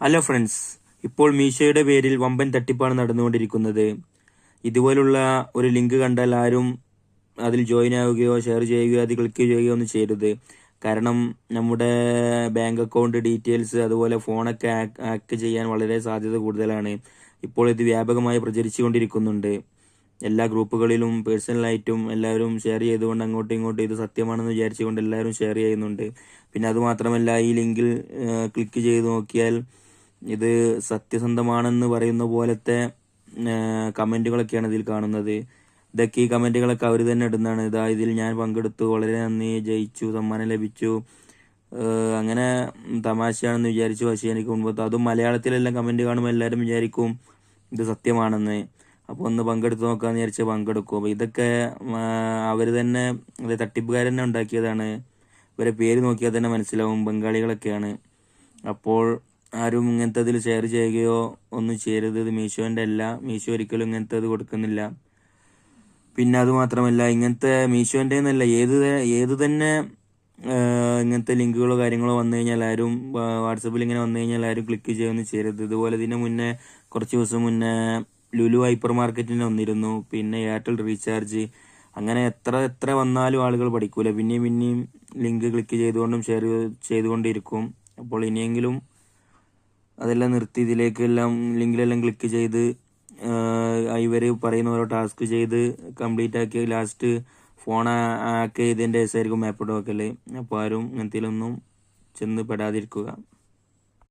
Hello friends, ഇപ്പോൾ മീഷോയുടെ പേരിൽ വമ്പൻ തട്ടിപ്പാണ് നടന്നുകൊണ്ടിരിക്കുന്നത്. ഇതുപോലുള്ള ഒരു ലിങ്ക് കണ്ടാൽ ആരും അതിൽ ജോയിൻ ആവുകയോ ഷെയർ ചെയ്യുകയോ അത് ക്ലിക്ക് ചെയ്യുകയോ ഒന്നും ചെയ്യരുത്. കാരണം നമ്മുടെ ബാങ്ക് അക്കൗണ്ട് ഡീറ്റെയിൽസ് അതുപോലെ ഫോണൊക്കെ ഹാക്ക് ചെയ്യാൻ വളരെ സാധ്യത കൂടുതലാണ്. ഇപ്പോൾ ഇത് വ്യാപകമായി പ്രചരിച്ചുകൊണ്ടിരിക്കുന്നുണ്ട്. എല്ലാ ഗ്രൂപ്പുകളിലും പേഴ്സണലായിട്ടും എല്ലാവരും ഷെയർ ചെയ്തുകൊണ്ട് അങ്ങോട്ടും ഇങ്ങോട്ടും ഇത് സത്യമാണെന്ന് വിചാരിച്ചുകൊണ്ട് എല്ലാവരും ഷെയർ ചെയ്യുന്നുണ്ട്. പിന്നെ അതുമാത്രമല്ല, ഈ ലിങ്കിൽ ക്ലിക്ക് ചെയ്ത് നോക്കിയാൽ ഇത് സത്യസന്ധമാണെന്ന് പറയുന്ന പോലത്തെ കമന്റുകളൊക്കെയാണ് ഇതിൽ കാണുന്നത്. ഇതൊക്കെ ഈ കമന്റുകളൊക്കെ അവർ തന്നെ ഇടുന്നതാണ്. ഇതാ, ഇതിൽ ഞാൻ പങ്കെടുത്തു, വളരെ നന്ദി, ജയിച്ചു, സമ്മാനം ലഭിച്ചു, അങ്ങനെ തമാശയാണെന്ന് വിചാരിച്ചു. പക്ഷേ എനിക്ക് മുൻപത്തെ അതും മലയാളത്തിലെല്ലാം കമന്റ് കാണുമ്പോൾ എല്ലാവരും വിചാരിക്കും ഇത് സത്യമാണെന്ന്. അപ്പോൾ ഒന്ന് പങ്കെടുത്ത് നോക്കാന്ന് വിചാരിച്ച് പങ്കെടുക്കും. അപ്പോൾ ഇതൊക്കെ അവർ തന്നെ, തട്ടിപ്പുകാർ തന്നെ ഉണ്ടാക്കിയതാണ്. ഇവരെ പേര് നോക്കിയാൽ തന്നെ മനസ്സിലാവും ബംഗാളികളൊക്കെയാണ്. അപ്പോൾ ആരും ഇങ്ങനത്തെ ഇതിൽ ഷെയർ ചെയ്യുകയോ ഒന്നും ചെയ്യരുത്. ഇത് മീഷോന്റെ അല്ല. മീഷോ ഒരിക്കലും ഇങ്ങനത്തെ ഇത് കൊടുക്കുന്നില്ല. പിന്നെ അത് മാത്രമല്ല, ഇങ്ങനത്തെ മീഷോന്റെ എന്നല്ല, ഏത് തന്നെ ഇങ്ങനത്തെ ലിങ്കുകളോ കാര്യങ്ങളോ വന്നു കഴിഞ്ഞാൽ ആരും വാട്സപ്പിൽ ഇങ്ങനെ വന്നു കഴിഞ്ഞാൽ ആരും ക്ലിക്ക് ചെയ്യുകയൊന്നും ചെയ്യരുത്. ഇതുപോലെ ഇതിന് മുന്നേ കുറച്ച് ദിവസം മുന്നേ ലുലു ഹൈപ്പർ മാർക്കറ്റിന് വന്നിരുന്നു. പിന്നെ എയർടെൽ റീചാർജ്, അങ്ങനെ എത്ര എത്ര വന്നാലും ആളുകൾ പഠിക്കൂല. പിന്നെയും പിന്നെയും ലിങ്ക് ക്ലിക്ക് ചെയ്തുകൊണ്ടും ഷെയർ ചെയ്തുകൊണ്ടിരിക്കും. അപ്പോൾ ഇനിയെങ്കിലും അതെല്ലാം നിർത്തി ഇതിലേക്കെല്ലാം ലിങ്കിലെല്ലാം ക്ലിക്ക് ചെയ്ത് ഇവർ പറയുന്ന ഓരോ ടാസ്ക് ചെയ്ത് കംപ്ലീറ്റ് ആക്കി ലാസ്റ്റ് ഫോൺ ആക്കി ചെയ്തതിൻ്റെ ശേഷമായിരിക്കും മാപ്പിട്ട് വെക്കല്. അപ്പോൾ ആരും ഇങ്ങനത്തേലൊന്നും ചെന്ന് പെടാതിരിക്കുക.